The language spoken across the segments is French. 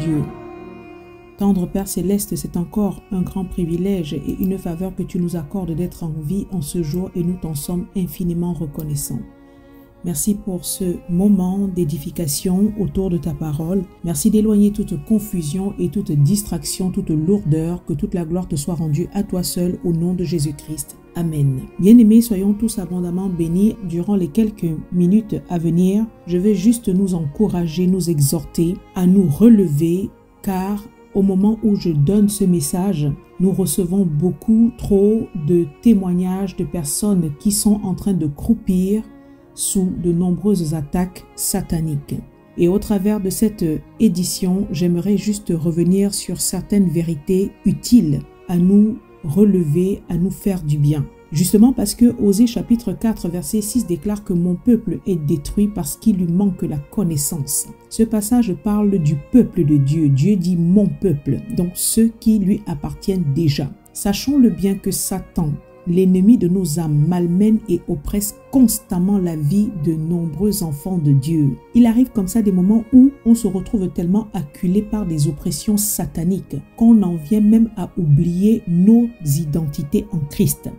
Dieu. Tendre Père Céleste, c'est encore un grand privilège et une faveur que tu nous accordes d'être en vie en ce jour et nous t'en sommes infiniment reconnaissants. Merci pour ce moment d'édification autour de ta parole. Merci d'éloigner toute confusion et toute distraction, toute lourdeur. Que toute la gloire te soit rendue à toi seul au nom de Jésus-Christ. Amen. Bien-aimés, soyons tous abondamment bénis durant les quelques minutes à venir. Je vais juste nous encourager, nous exhorter à nous relever car au moment où je donne ce message, nous recevons beaucoup trop de témoignages de personnes qui sont en train de croupir sous de nombreuses attaques sataniques. Et au travers de cette édition, j'aimerais juste revenir sur certaines vérités utiles à nous relever, à nous faire du bien. Justement parce que Osée chapitre 4 verset 6 déclare que mon peuple est détruit parce qu'il lui manque la connaissance. Ce passage parle du peuple de Dieu. Dieu dit mon peuple, donc ceux qui lui appartiennent déjà. Sachons-le bien que Satan, l'ennemi de nos âmes, malmène et oppresse constamment la vie de nombreux enfants de Dieu. Il arrive comme ça des moments où on se retrouve tellement acculé par des oppressions sataniques qu'on en vient même à oublier nos identités en Christ.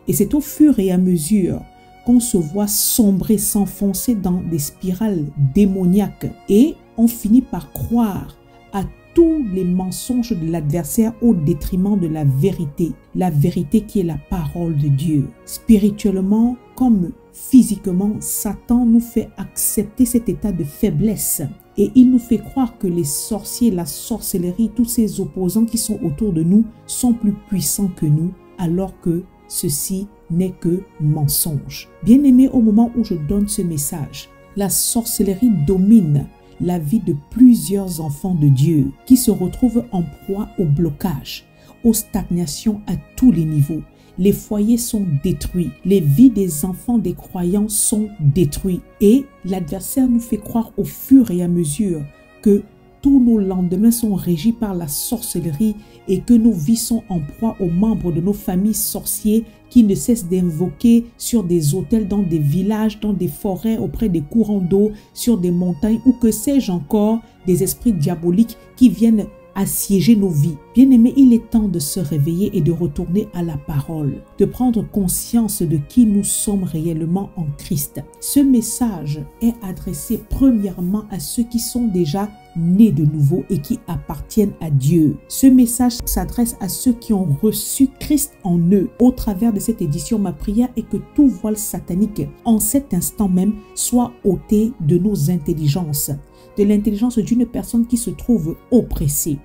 Et c'est au fur et à mesure qu'on se voit sombrer, s'enfoncer dans des spirales démoniaques et on finit par croire à tous les mensonges de l'adversaire au détriment de la vérité qui est la parole de Dieu. Spirituellement comme physiquement, Satan nous fait accepter cet état de faiblesse et il nous fait croire que les sorciers, la sorcellerie, tous ces opposants qui sont autour de nous sont plus puissants que nous alors que ceci n'est que mensonge. Bien-aimé, au moment où je donne ce message, la sorcellerie domine la vie de plusieurs enfants de Dieu qui se retrouvent en proie au blocage, aux stagnations à tous les niveaux. Les foyers sont détruits, les vies des enfants des croyants sont détruites et l'adversaire nous fait croire au fur et à mesure que tous nos lendemains sont régis par la sorcellerie et que nos vies sont en proie aux membres de nos familles sorciers qui ne cessent d'invoquer sur des autels, dans des villages, dans des forêts, auprès des courants d'eau, sur des montagnes ou que sais-je encore, des esprits diaboliques qui viennent assiéger nos vies. Bien-aimés, il est temps de se réveiller et de retourner à la parole, de prendre conscience de qui nous sommes réellement en Christ. Ce message est adressé premièrement à ceux qui sont déjà nés de nouveau et qui appartiennent à Dieu. Ce message s'adresse à ceux qui ont reçu Christ en eux. Au travers de cette édition, ma prière est que tout voile satanique en cet instant même soit ôté de nos intelligences, de l'intelligence d'une personne qui se trouve oppressée.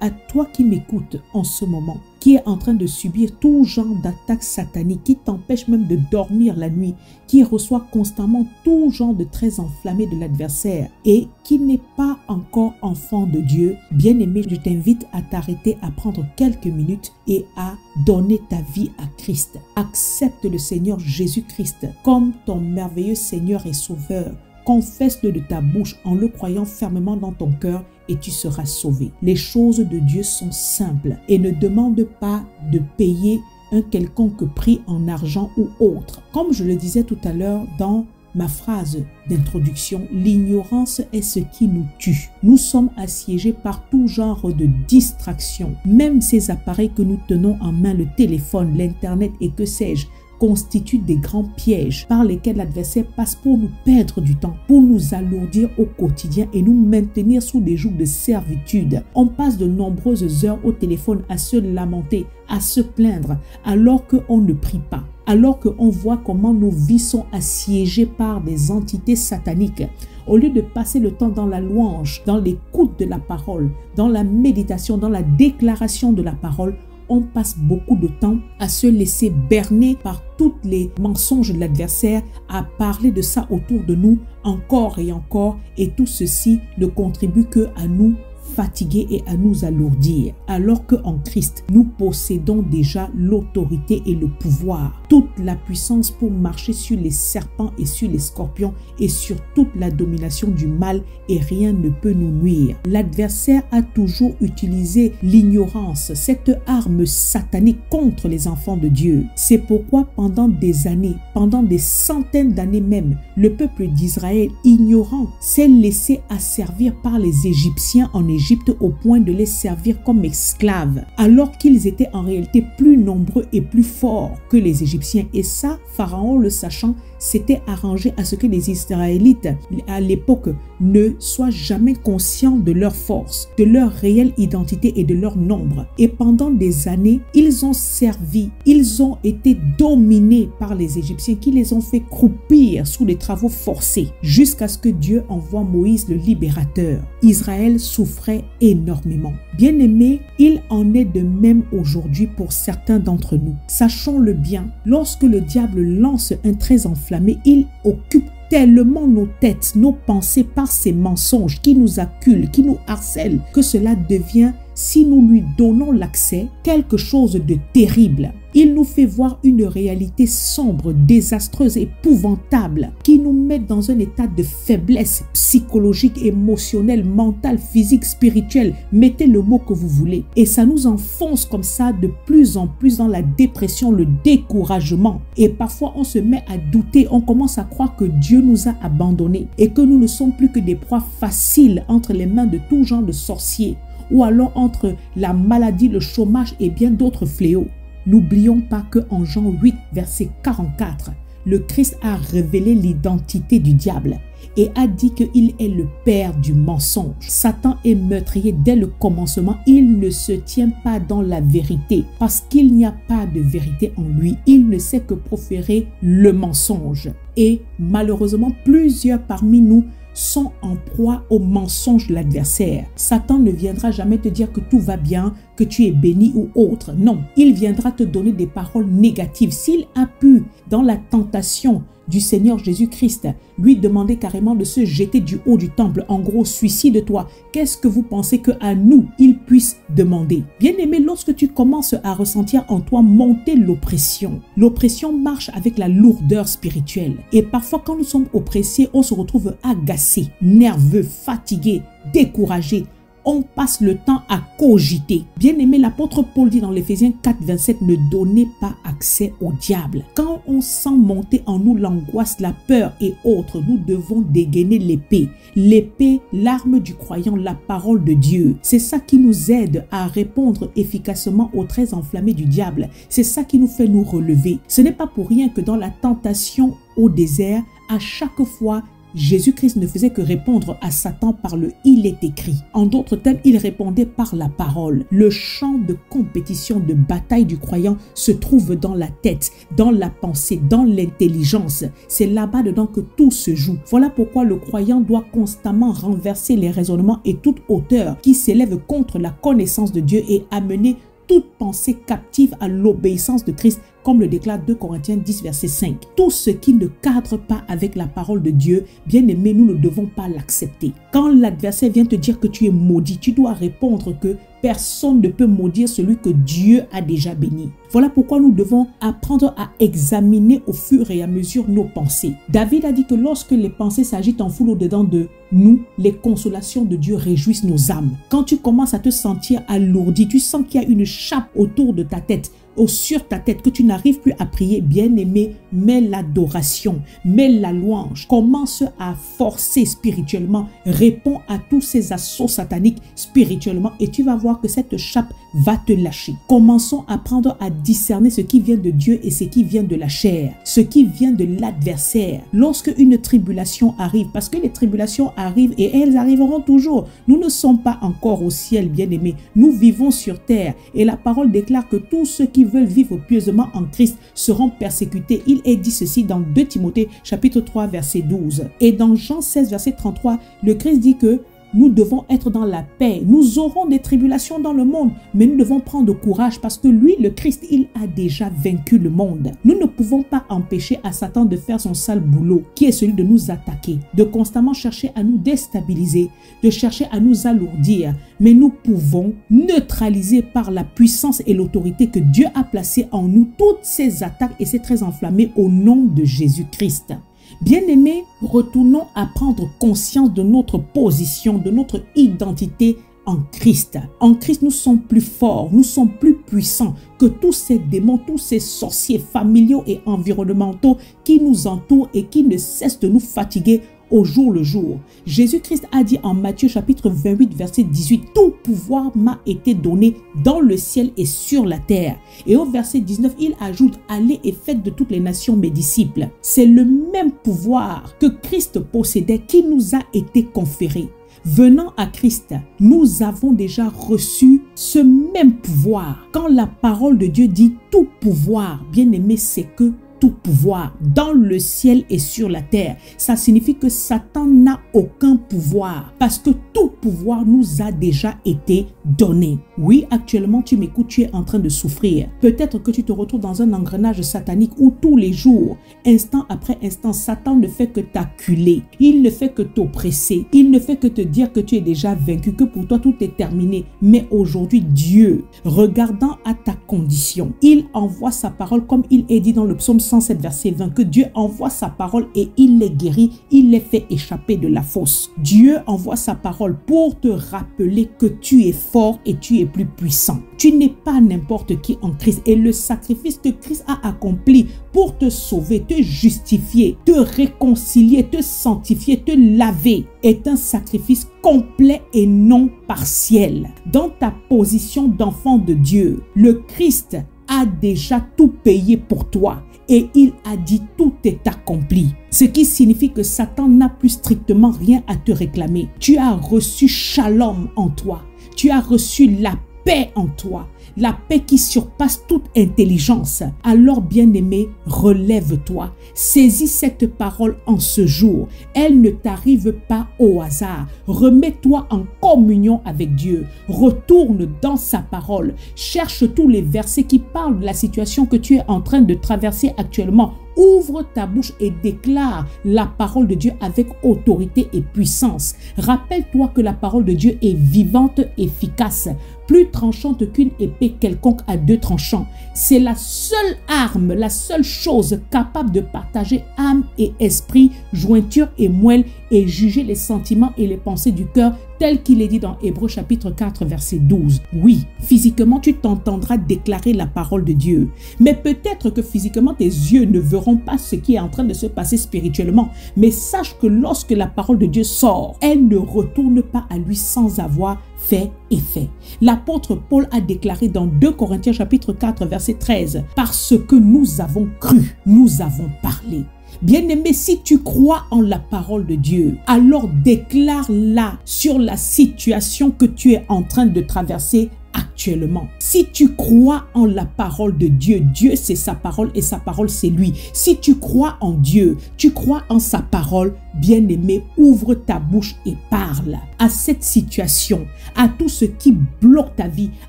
À toi qui m'écoutes en ce moment, qui est en train de subir tout genre d'attaques sataniques, qui t'empêche même de dormir la nuit, qui reçoit constamment tout genre de traits enflammés de l'adversaire et qui n'est pas encore enfant de Dieu, bien-aimé, je t'invite à t'arrêter, à prendre quelques minutes et à donner ta vie à Christ. Accepte le Seigneur Jésus-Christ comme ton merveilleux Seigneur et Sauveur. Confesse-le de ta bouche en le croyant fermement dans ton cœur et tu seras sauvé. Les choses de Dieu sont simples et ne demandent pas de payer un quelconque prix en argent ou autre. Comme je le disais tout à l'heure dans ma phrase d'introduction, l'ignorance est ce qui nous tue. Nous sommes assiégés par tout genre de distractions. Même ces appareils que nous tenons en main, le téléphone, l'internet et que sais-je, constituent des grands pièges par lesquels l'adversaire passe pour nous perdre du temps, pour nous alourdir au quotidien et nous maintenir sous des jougs de servitude. On passe de nombreuses heures au téléphone à se lamenter, à se plaindre, alors qu'on ne prie pas, alors qu'on voit comment nos vies sont assiégées par des entités sataniques. Au lieu de passer le temps dans la louange, dans l'écoute de la parole, dans la méditation, dans la déclaration de la parole, on passe beaucoup de temps à se laisser berner par tous les mensonges de l'adversaire, à parler de ça autour de nous encore et tout ceci ne contribue que à nous fatiguer et à nous alourdir, alors qu'en Christ, nous possédons déjà l'autorité et le pouvoir, toute la puissance pour marcher sur les serpents et sur les scorpions et sur toute la domination du mal et rien ne peut nous nuire. L'adversaire a toujours utilisé l'ignorance, cette arme satanique contre les enfants de Dieu. C'est pourquoi pendant des années, pendant des centaines d'années même, le peuple d'Israël ignorant s'est laissé asservir par les Égyptiens en Égypte Égypte au point de les servir comme esclaves, alors qu'ils étaient en réalité plus nombreux et plus forts que les Égyptiens. Et ça, Pharaon le sachant, s'était arrangé à ce que les Israélites, à l'époque, ne soient jamais conscients de leur force, de leur réelle identité et de leur nombre. Et pendant des années, ils ont servi, ils ont été dominés par les Égyptiens qui les ont fait croupir sous des travaux forcés, jusqu'à ce que Dieu envoie Moïse le libérateur. Israël souffrait énormément. Bien-aimés, il en est de même aujourd'hui pour certains d'entre nous. Sachons-le bien, lorsque le diable lance un trait enflammé, il occupe tellement nos têtes, nos pensées par ces mensonges qui nous acculent, qui nous harcèlent, que cela devient, si nous lui donnons l'accès, quelque chose de terrible. Il nous fait voir une réalité sombre, désastreuse, épouvantable, qui nous met dans un état de faiblesse psychologique, émotionnelle, mentale, physique, spirituelle. Mettez le mot que vous voulez. Et ça nous enfonce comme ça de plus en plus dans la dépression, le découragement. Et parfois, on se met à douter, on commence à croire que Dieu nous a abandonnés et que nous ne sommes plus que des proies faciles entre les mains de tout genre de sorciers, ou alors entre la maladie, le chômage et bien d'autres fléaux. N'oublions pas qu'en Jean 8, verset 44, le Christ a révélé l'identité du diable et a dit qu'il est le père du mensonge. Satan est meurtrier dès le commencement. Il ne se tient pas dans la vérité parce qu'il n'y a pas de vérité en lui. Il ne sait que proférer le mensonge. Et malheureusement, plusieurs parmi nous sont en proie au mensonge de l'adversaire. Satan ne viendra jamais te dire que tout va bien, que tu es béni ou autre. Non, il viendra te donner des paroles négatives. S'il a pu, dans la tentation du Seigneur Jésus-Christ, lui demander carrément de se jeter du haut du temple, en gros, suicide-toi, qu'est-ce que vous pensez qu'à nous, il puisse demander? Bien-aimé, lorsque tu commences à ressentir en toi monter l'oppression, l'oppression marche avec la lourdeur spirituelle. Et parfois, quand nous sommes oppressés, on se retrouve agacé, nerveux, fatigué, découragé. On passe le temps à cogiter. Bien-aimé, l'apôtre Paul dit dans l'Éphésiens 4, 27, ne donnez pas accès au diable. Quand on sent monter en nous l'angoisse, la peur et autres, nous devons dégainer l'épée. L'épée, l'arme du croyant, la parole de Dieu. C'est ça qui nous aide à répondre efficacement aux traits enflammés du diable. C'est ça qui nous fait nous relever. Ce n'est pas pour rien que dans la tentation au désert, à chaque fois, Jésus-Christ ne faisait que répondre à Satan par le « il est écrit ». En d'autres termes, il répondait par la parole. Le champ de compétition, de bataille du croyant se trouve dans la tête, dans la pensée, dans l'intelligence. C'est là-bas dedans que tout se joue. Voilà pourquoi le croyant doit constamment renverser les raisonnements et toute hauteur qui s'élève contre la connaissance de Dieu et amener toute pensée captive à l'obéissance de Christ, comme le déclare 2 Corinthiens 10, verset 5. Tout ce qui ne cadre pas avec la parole de Dieu, bien aimé, nous ne devons pas l'accepter. Quand l'adversaire vient te dire que tu es maudit, tu dois répondre que personne ne peut maudire celui que Dieu a déjà béni. Voilà pourquoi nous devons apprendre à examiner au fur et à mesure nos pensées. David a dit que lorsque les pensées s'agitent en foule au-dedans de nous, les consolations de Dieu réjouissent nos âmes. Quand tu commences à te sentir alourdi, tu sens qu'il y a une chape autour de ta tête, sur ta tête, que tu n'arrives plus à prier, bien-aimé, mets l'adoration, mets la louange, commence à forcer spirituellement, réponds à tous ces assauts sataniques spirituellement et tu vas voir que cette chape va te lâcher. Commençons à apprendre à discerner ce qui vient de Dieu et ce qui vient de la chair, ce qui vient de l'adversaire. Lorsque une tribulation arrive, parce que les tribulations arrivent et elles arriveront toujours, nous ne sommes pas encore au ciel, bien-aimés, nous vivons sur terre et la parole déclare que tous ceux qui veulent vivre pieusement en Christ seront persécutés. Il est dit ceci dans 2 Timothée chapitre 3 verset 12. Et dans Jean 16 verset 33, le Christ dit que nous devons être dans la paix. Nous aurons des tribulations dans le monde, mais nous devons prendre courage parce que lui, le Christ, il a déjà vaincu le monde. Nous ne pouvons pas empêcher à Satan de faire son sale boulot, qui est celui de nous attaquer, de constamment chercher à nous déstabiliser, de chercher à nous alourdir. Mais nous pouvons neutraliser par la puissance et l'autorité que Dieu a placée en nous toutes ces attaques et ces traits enflammés au nom de Jésus-Christ. Bien-aimés, retournons à prendre conscience de notre position, de notre identité en Christ. En Christ, nous sommes plus forts, nous sommes plus puissants que tous ces démons, tous ces sorciers familiaux et environnementaux qui nous entourent et qui ne cessent de nous fatiguer au jour le jour. Jésus-Christ a dit en Matthieu chapitre 28 verset 18, « Tout pouvoir m'a été donné dans le ciel et sur la terre. » Et au verset 19, il ajoute, « Allez et faites de toutes les nations mes disciples. » C'est le même pouvoir que Christ possédait qui nous a été conféré. Venant à Christ, nous avons déjà reçu ce même pouvoir. Quand la parole de Dieu dit tout pouvoir, bien aimé, c'est que tout pouvoir dans le ciel et sur la terre. Ça signifie que Satan n'a aucun pouvoir parce que tout pouvoir nous a déjà été donné. Oui, actuellement, tu m'écoutes, tu es en train de souffrir. Peut-être que tu te retrouves dans un engrenage satanique où tous les jours, instant après instant, Satan ne fait que t'acculer. Il ne fait que t'oppresser. Il ne fait que te dire que tu es déjà vaincu, que pour toi tout est terminé. Mais aujourd'hui, Dieu, regardant à ta condition, il envoie sa parole comme il est dit dans le psaume 107 verset 20, que Dieu envoie sa parole et il les guérit, il les fait échapper de la fosse. Dieu envoie sa parole pour te rappeler que tu es fort et tu es plus puissant. Tu n'es pas n'importe qui en Christ et le sacrifice que Christ a accompli pour te sauver, te justifier, te réconcilier, te sanctifier, te laver est un sacrifice complet et non partiel. Dans ta position d'enfant de Dieu, le Christ a déjà tout payé pour toi et il a dit tout est accompli. Ce qui signifie que Satan n'a plus strictement rien à te réclamer. Tu as reçu shalom en toi. Tu as reçu la paix en toi. La paix qui surpasse toute intelligence. Alors, bien-aimé, relève-toi. Saisis cette parole en ce jour. Elle ne t'arrive pas au hasard. Remets-toi en communion avec Dieu. Retourne dans sa parole. Cherche tous les versets qui parlent de la situation que tu es en train de traverser actuellement. Ouvre ta bouche et déclare la parole de Dieu avec autorité et puissance. Rappelle-toi que la parole de Dieu est vivante, efficace, plus tranchante qu'une épée quelconque à deux tranchants. C'est la seule arme, la seule chose capable de partager âme et esprit, jointure et moelle et juger les sentiments et les pensées du cœur tel qu'il est dit dans Hébreux chapitre 4 verset 12. Oui, physiquement tu t'entendras déclarer la parole de Dieu, mais peut-être que physiquement tes yeux ne verront pas ce qui est en train de se passer spirituellement, mais sache que lorsque la parole de Dieu sort, elle ne retourne pas à lui sans avoir fait effet. L'apôtre Paul a déclaré dans 2 Corinthiens chapitre 4 verset 13, « Parce que nous avons cru, nous avons parlé. » Bien-aimé, si tu crois en la parole de Dieu, alors déclare-la sur la situation que tu es en train de traverser actuellement. Si tu crois en la parole de Dieu, Dieu c'est sa parole et sa parole c'est lui. Si tu crois en Dieu, tu crois en sa parole, bien-aimé, ouvre ta bouche et parle à cette situation, à tout ce qui bloque ta vie,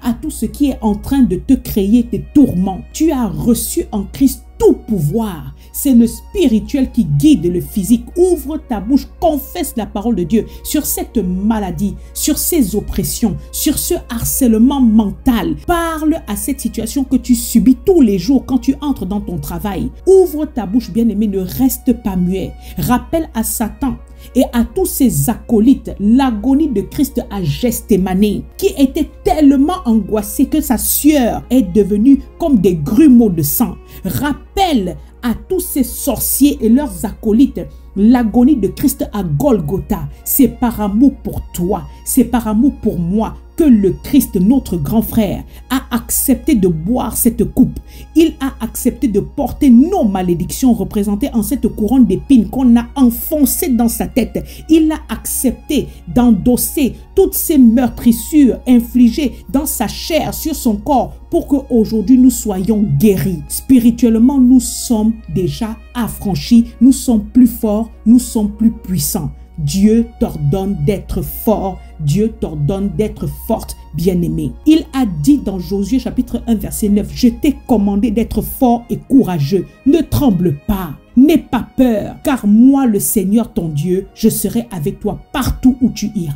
à tout ce qui est en train de te créer des tourments. Tu as reçu en Christ tout pouvoir. C'est le spirituel qui guide le physique. Ouvre ta bouche, confesse la parole de Dieu sur cette maladie, sur ces oppressions, sur ce harcèlement mental. Parle à cette situation que tu subis tous les jours quand tu entres dans ton travail. Ouvre ta bouche, bien-aimé, ne reste pas muet. Rappelle à Satan et à tous ses acolytes l'agonie de Christ à Gethsémani, qui était tellement angoissé que sa sueur est devenue comme des grumeaux de sang. Rappelle à tous ces sorciers et leurs acolytes l'agonie de Christ à Golgotha. C'est par amour pour toi, c'est par amour pour moi que le Christ, notre grand frère, a accepté de boire cette coupe. Il a accepté de porter nos malédictions représentées en cette couronne d'épines qu'on a enfoncée dans sa tête. Il a accepté d'endosser toutes ces meurtrissures infligées dans sa chair, sur son corps, pour qu'aujourd'hui nous soyons guéris. Spirituellement, nous sommes déjà affranchis, nous sommes plus forts, nous sommes plus puissants. Dieu t'ordonne d'être fort, Dieu t'ordonne d'être forte, bien-aimé. Il a dit dans Josué chapitre 1 verset 9, « Je t'ai commandé d'être fort et courageux, ne tremble pas, n'aie pas peur, car moi le Seigneur ton Dieu, je serai avec toi partout où tu iras. »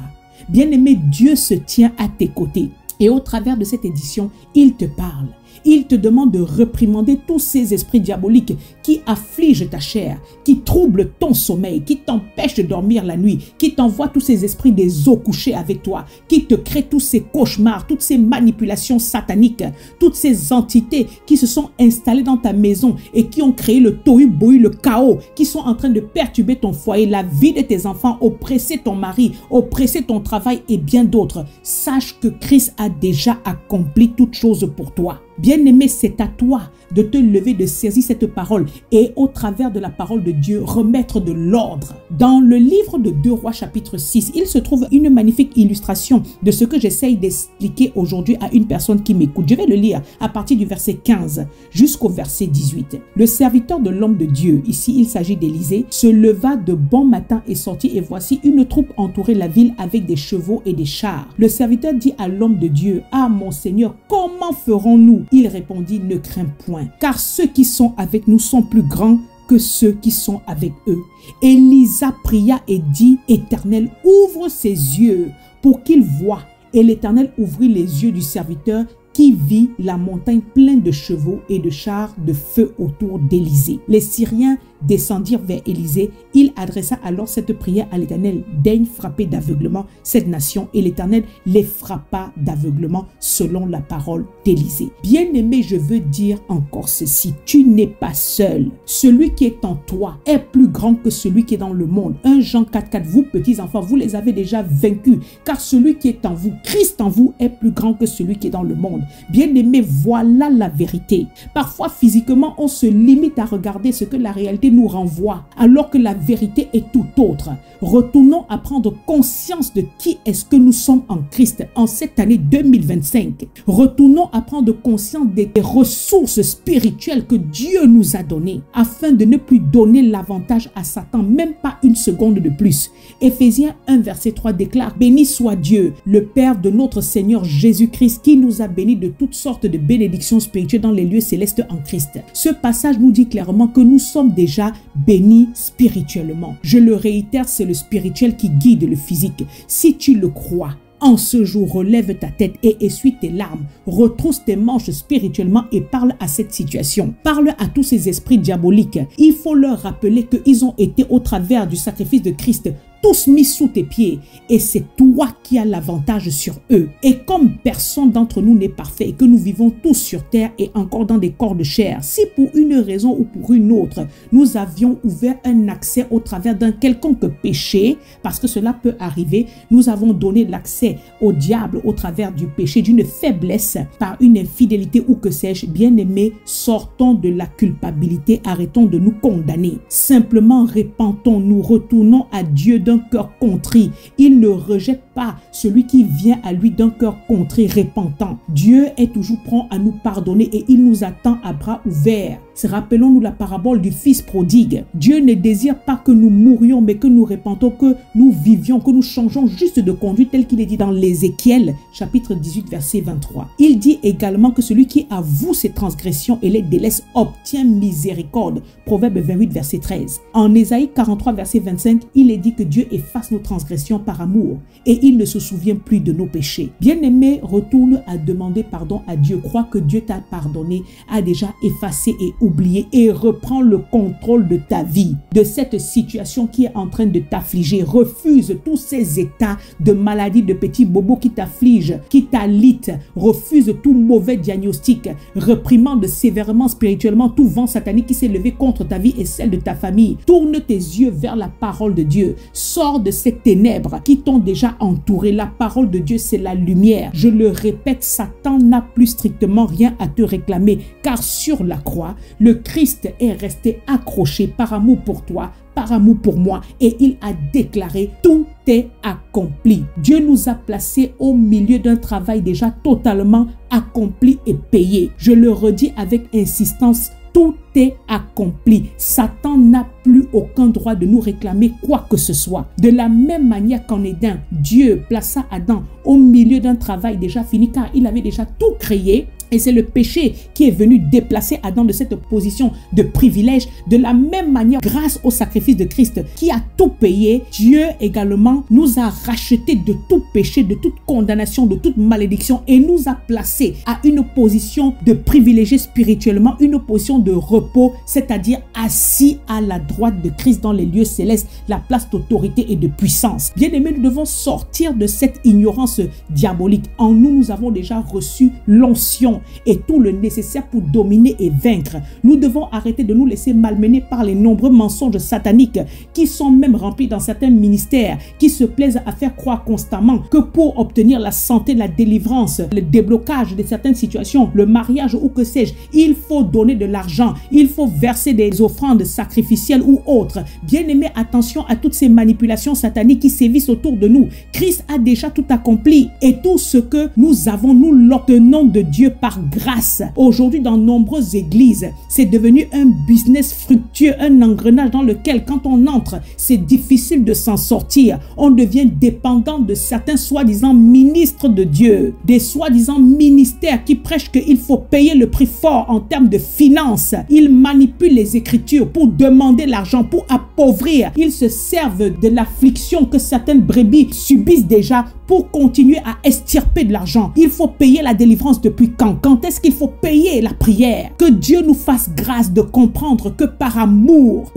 Bien-aimé, Dieu se tient à tes côtés. Et au travers de cette édition, il te parle. Il te demande de réprimander tous ces esprits diaboliques qui affligent ta chair, qui troublent ton sommeil, qui t'empêchent de dormir la nuit, qui t'envoient tous ces esprits des eaux couchées avec toi, qui te créent tous ces cauchemars, toutes ces manipulations sataniques, toutes ces entités qui se sont installées dans ta maison et qui ont créé le tohu-bohu, le chaos, qui sont en train de perturber ton foyer, la vie de tes enfants, oppresser ton mari, oppresser ton travail et bien d'autres. Sache que Christ a déjà accompli toutes choses pour toi. Bien-aimé, c'est à toi de te lever, de saisir cette parole et au travers de la parole de Dieu, remettre de l'ordre. Dans le livre de 2 Rois chapitre 6, il se trouve une magnifique illustration de ce que j'essaye d'expliquer aujourd'hui à une personne qui m'écoute. Je vais le lire à partir du verset 15 jusqu'au verset 18. Le serviteur de l'homme de Dieu, ici il s'agit d'Élisée, se leva de bon matin et sortit, et voici une troupe entourait la ville avec des chevaux et des chars. Le serviteur dit à l'homme de Dieu: « Ah mon Seigneur, comment ferons-nous » Il répondit: « Ne crains point, car ceux qui sont avec nous sont plus grands que ceux qui sont avec eux. » Élisa pria et dit: « Éternel, ouvre ses yeux pour qu'il voie. » Et l'Éternel ouvrit les yeux du serviteur, qui vit la montagne pleine de chevaux et de chars de feu autour d'Élysée. Les Syriens descendirent vers Élisée. Il adressa alors cette prière à l'Éternel: « Daigne frapper d'aveuglement cette nation. » Et l'Éternel les frappa d'aveuglement selon la parole d'Élisée. Bien-aimé, je veux dire encore ceci: tu n'es pas seul. Celui qui est en toi est plus grand que celui qui est dans le monde. 1 Jean 4,4, vous petits enfants, vous les avez déjà vaincus, car celui qui est en vous, Christ en vous, est plus grand que celui qui est dans le monde. Bien-aimé, voilà la vérité. Parfois, physiquement, on se limite à regarder ce que la réalité nous renvoie, alors que la vérité est tout autre. Retournons à prendre conscience de qui est-ce que nous sommes en Christ en cette année 2025. Retournons à prendre conscience des ressources spirituelles que Dieu nous a données, afin de ne plus donner l'avantage à Satan, même pas une seconde de plus. Éphésiens 1 verset 3 déclare: « Béni soit Dieu, le Père de notre Seigneur Jésus-Christ, qui nous a bénis de toutes sortes de bénédictions spirituelles dans les lieux célestes en Christ. » Ce passage nous dit clairement que nous sommes déjà bénis spirituellement. Je le réitère, c'est le spirituel qui guide le physique. Si tu le crois, en ce jour, relève ta tête et essuie tes larmes. Retrousse tes manches spirituellement et parle à cette situation. Parle à tous ces esprits diaboliques. Il faut leur rappeler qu'ils ont été au travers du sacrifice de Christ tous mis sous tes pieds, et c'est toi qui as l'avantage sur eux. Et comme personne d'entre nous n'est parfait et que nous vivons tous sur terre et encore dans des corps de chair, si pour une raison ou pour une autre, nous avions ouvert un accès au travers d'un quelconque péché, parce que cela peut arriver, nous avons donné l'accès au diable au travers du péché, d'une faiblesse, par une infidélité ou que sais-je, bien-aimés, sortons de la culpabilité, arrêtons de nous condamner. Simplement repentons-nous, retournons à Dieu d'un cœur contrit. Il ne rejette pas celui qui vient à lui d'un cœur contrit, repentant. Dieu est toujours prompt à nous pardonner et il nous attend à bras ouverts. Rappelons-nous la parabole du fils prodigue. Dieu ne désire pas que nous mourions, mais que nous repentons, que nous vivions, que nous changeons juste de conduite, tel qu'il est dit dans l'Ézéchiel, chapitre 18, verset 23. Il dit également que celui qui avoue ses transgressions et les délaisse obtient miséricorde. Proverbe 28, verset 13. En Ésaïe 43, verset 25, il est dit que Dieu efface nos transgressions par amour et il ne se souvient plus de nos péchés. Bien-aimé, retourne à demander pardon à Dieu. Crois que Dieu t'a pardonné, a déjà effacé et oublié, et reprends le contrôle de ta vie, de cette situation qui est en train de t'affliger. Refuse tous ces états de maladie, de petits bobos qui t'affligent, qui t'alitent. Refuse tout mauvais diagnostic. Réprimande sévèrement spirituellement tout vent satanique qui s'est levé contre ta vie et celle de ta famille. Tourne tes yeux vers la parole de Dieu. Sors de ces ténèbres qui t'ont déjà entouré. La parole de Dieu, c'est la lumière. Je le répète, Satan n'a plus strictement rien à te réclamer, car sur la croix, le Christ est resté accroché par amour pour toi, par amour pour moi, et il a déclaré: tout est accompli. Dieu nous a placés au milieu d'un travail déjà totalement accompli et payé. Je le redis avec insistance: tout est accompli. Satan n'a plus aucun droit de nous réclamer quoi que ce soit. De la même manière qu'en Éden, Dieu plaça Adam au milieu d'un travail déjà fini, car il avait déjà tout créé. Et c'est le péché qui est venu déplacer Adam de cette position de privilège. De la même manière, grâce au sacrifice de Christ qui a tout payé, Dieu également nous a rachetés de tout péché, de toute condamnation, de toute malédiction et nous a placés à une position de privilégié spirituellement, une position de repos, c'est-à-dire assis à la droite de Christ dans les lieux célestes, la place d'autorité et de puissance. Bien-aimés, nous devons sortir de cette ignorance diabolique. En nous, nous avons déjà reçu l'onction et tout le nécessaire pour dominer et vaincre. Nous devons arrêter de nous laisser malmener par les nombreux mensonges sataniques qui sont même remplis dans certains ministères, qui se plaisent à faire croire constamment que pour obtenir la santé, la délivrance, le déblocage de certaines situations, le mariage ou que sais-je, il faut donner de l'argent, il faut verser des offrandes sacrificielles ou autres. Bien-aimés, attention à toutes ces manipulations sataniques qui sévissent autour de nous. Christ a déjà tout accompli et tout ce que nous avons, nous l'obtenons de Dieu par grâce. Aujourd'hui, dans nombreuses églises, c'est devenu un business fructueux, un engrenage dans lequel, quand on entre, c'est difficile de s'en sortir. On devient dépendant de certains soi-disant ministres de Dieu, des soi-disant ministères qui prêchent qu'il faut payer le prix fort en termes de finances. Ils manipulent les Écritures pour demander l'argent, pour appauvrir. Ils se servent de l'affliction que certaines brebis subissent déjà pour continuer à extirper de l'argent. Il faut payer la délivrance depuis quand? Quand est-ce qu'il faut payer la prière? Que Dieu nous fasse grâce de comprendre que par amour,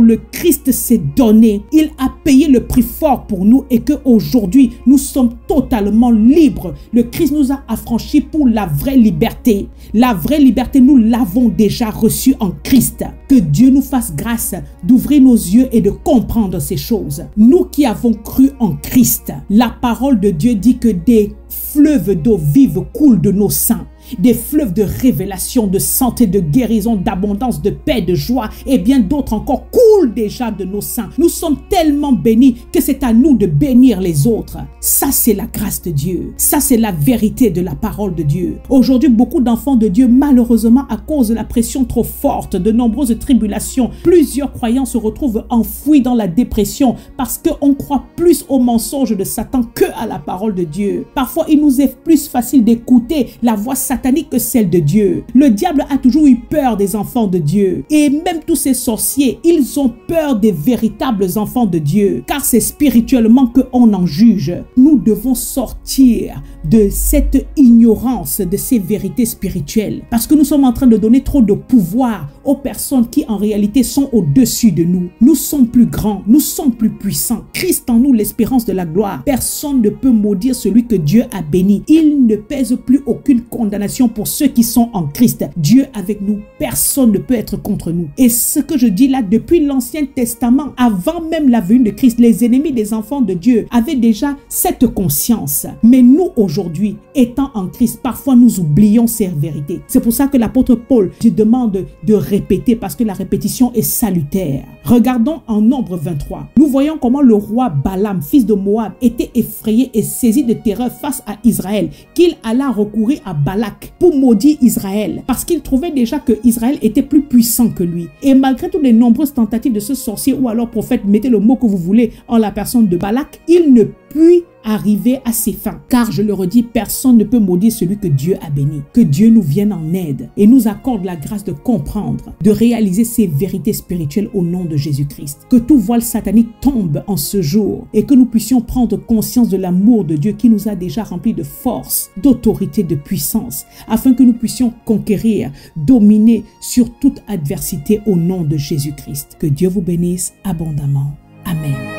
le Christ s'est donné. Il a payé le prix fort pour nous et qu'aujourd'hui, nous sommes totalement libres. Le Christ nous a affranchis pour la vraie liberté. La vraie liberté, nous l'avons déjà reçue en Christ. Que Dieu nous fasse grâce d'ouvrir nos yeux et de comprendre ces choses. Nous qui avons cru en Christ, la parole de Dieu dit que des fleuves d'eau vive coulent de nos seins. Des fleuves de révélation, de santé, de guérison, d'abondance, de paix, de joie et bien d'autres encore coulent déjà de nos seins. Nous sommes tellement bénis que c'est à nous de bénir les autres. Ça, c'est la grâce de Dieu. Ça, c'est la vérité de la parole de Dieu. Aujourd'hui, beaucoup d'enfants de Dieu, malheureusement, à cause de la pression trop forte, de nombreuses tribulations, plusieurs croyants se retrouvent enfouis dans la dépression parce qu'on croit plus aux mensonges de Satan que à la parole de Dieu. Parfois, il nous est plus facile d'écouter la voix satanique que celle de Dieu. Le diable a toujours eu peur des enfants de Dieu. Et même tous ces sorciers, ils ont peur des véritables enfants de Dieu. Car c'est spirituellement qu'on en juge. Nous devons sortir de cette ignorance de ces vérités spirituelles. Parce que nous sommes en train de donner trop de pouvoir aux personnes qui en réalité sont au-dessus de nous. Nous sommes plus grands, nous sommes plus puissants. Christ en nous, l'espérance de la gloire. Personne ne peut maudire celui que Dieu a béni. Il ne pèse plus aucune condamnation pour ceux qui sont en Christ. Dieu avec nous, personne ne peut être contre nous. Et ce que je dis là, depuis l'Ancien Testament, avant même la venue de Christ, les ennemis des enfants de Dieu avaient déjà cette conscience. Mais nous, aujourd'hui, étant en Christ, parfois nous oublions ces vérités. C'est pour ça que l'apôtre Paul te demande de répéter parce que la répétition est salutaire. Regardons en Nombre 23. Nous voyons comment le roi Balaam, fils de Moab, était effrayé et saisi de terreur face à Israël, qu'il alla recourir à Balak pour maudire Israël parce qu'il trouvait déjà que Israël était plus puissant que lui. Et malgré toutes les nombreuses tentatives de ce sorcier ou alors prophète, mettez le mot que vous voulez en la personne de Balak, il ne put arriver à ses fins. Car je le redis, personne ne peut maudire celui que Dieu a béni. Que Dieu nous vienne en aide et nous accorde la grâce de comprendre, de réaliser ces vérités spirituelles au nom de Jésus-Christ. Que tout voile satanique tombe en ce jour et que nous puissions prendre conscience de l'amour de Dieu qui nous a déjà remplis de force, d'autorité, de puissance, afin que nous puissions conquérir, dominer sur toute adversité au nom de Jésus-Christ. Que Dieu vous bénisse abondamment. Amen.